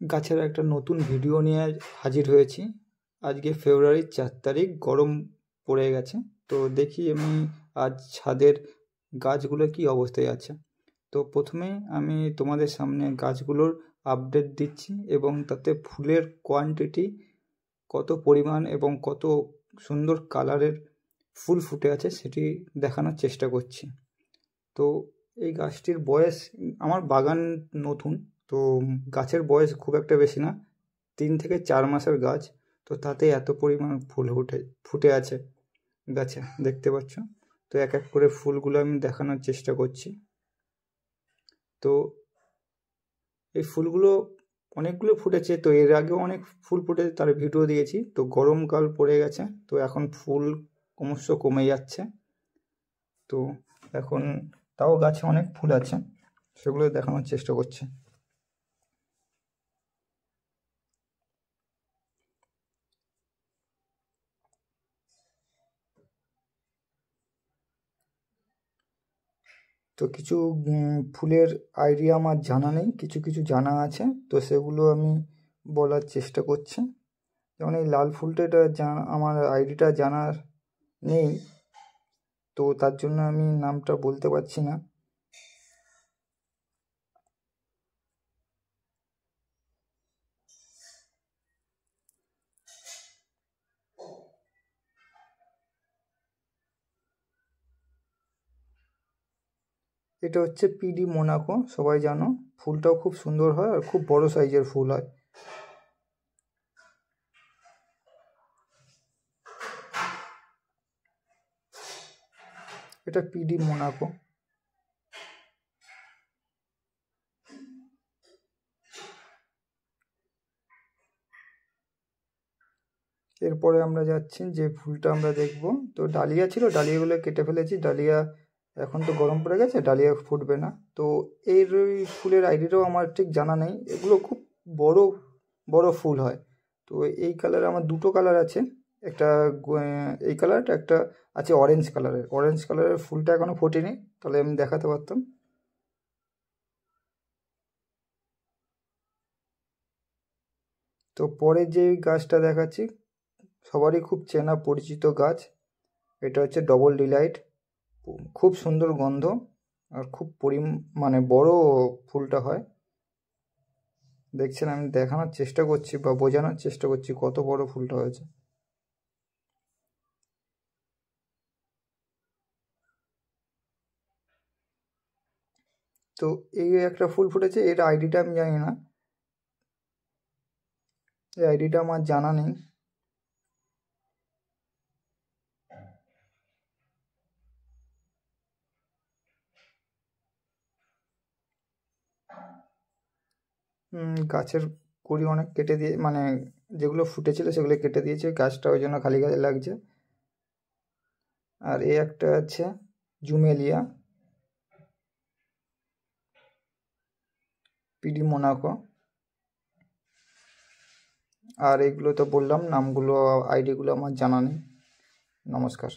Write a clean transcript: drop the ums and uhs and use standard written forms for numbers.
গাছের একটা নতুন ভিডিও নিয়ে হাজির হয়েছি। আজকে ফেব্রুয়ারির 4 তারিখ, গরম পড়ে গেছে। তো দেখি আমি আজ ছাদের গাছগুলো কি অবস্থায় আছে। তো প্রথমে আমি তোমাদের সামনে গাছগুলোর আপডেট দিচ্ছি এবং তাতে ফুলের কোয়ান্টিটি কত পরিমাণ এবং কত সুন্দর কালারের ফুল ফুটে আছে সেটি দেখানোর চেষ্টা করছি। তো এই গাছটির বয়স, আমার বাগান নতুন, তো গাছের বয়স খুব একটা বেশি না, 3 থেকে 4 মাসের গাছ। তো তাতে এত পরিমাণ ফুল ফুটে আছে গাছে, দেখতে পাচ্ছ। তো এক এক করে ফুলগুলো আমি দেখানোর চেষ্টা করছি। তো এই ফুলগুলো অনেকগুলো ফুটেছে, তো এর আগেও অনেক ফুল ফুটেছে, তার ভিডিও দিয়েছি। তো গরমকাল পড়ে গেছে, তো এখন ফুল ক্রমশ কমে যাচ্ছে। তো এখন তাও গাছে অনেক ফুল আছে, সেগুলো দেখানোর চেষ্টা করছি। তো কিছু ফুলের আইডিয়া আমার জানা নেই, কিছু কিছু জানা আছে, তো সেগুলো আমি বলার চেষ্টা করছি। যেমন এই লাল ফুলটা আমার আইডিটা জানার নেই, তো তার জন্য আমি নামটা বলতে পারছি না। এটা হচ্ছে পিডি মোনাকো, সবাই জানো। ফুলটাও খুব সুন্দর হয় আর খুব বড় সাইজের ফুল হয়। এটা পিডি মোনাকো। এরপরে আমরা যাচ্ছি যে ফুলটা আমরা দেখব। তো ডালিয়া ছিল, ডালিয়াগুলো কেটে ফেলেছি। ডালিয়া এখন তো গরম পড়ে গেছে, ডালিয়া ফুটবে না। তো এর ওই ফুলের আইডিটাও আমার ঠিক জানা নেই। এগুলো খুব বড় বড় ফুল হয়। তো এই কালার আমার দুটো কালার আছে, একটা এই কালারটা, একটা আছে অরেঞ্জ কালারের। অরেঞ্জ কালারের ফুলটা এখনও ফোটেনি, তাহলে আমি দেখাতে পারতাম। তো পরে যে গাছটা দেখাচ্ছি সবারই খুব চেনা পরিচিত গাছ, এটা হচ্ছে ডবল ডিলাইট। খুব সুন্দর গন্ধ আর খুব মানে বড় ফুলটা হয়। দেখছেন, আমি দেখানোর চেষ্টা করছি বা বোঝানোর চেষ্টা করছি কত বড় ফুলটা হয়েছে। তো এই একটা ফুল ফুটেছে, এর আইডিটা আমি জানি না, এই আইডিটা আমার জানা নেই। গাছের কুড়ি অনেক কেটে দিয়ে, মানে যেগুলো ফুটেছিল সেগুলো কেটে দিয়েছে, গাছটা ওই জন্য খালি খালি লাগছে। আর এই একটা আছে জুমেলিয়া, পিডি মোনাকো। আর এগুলো তো বললাম নামগুলো, আইডিগুলো আমার জানা নেই। নমস্কার।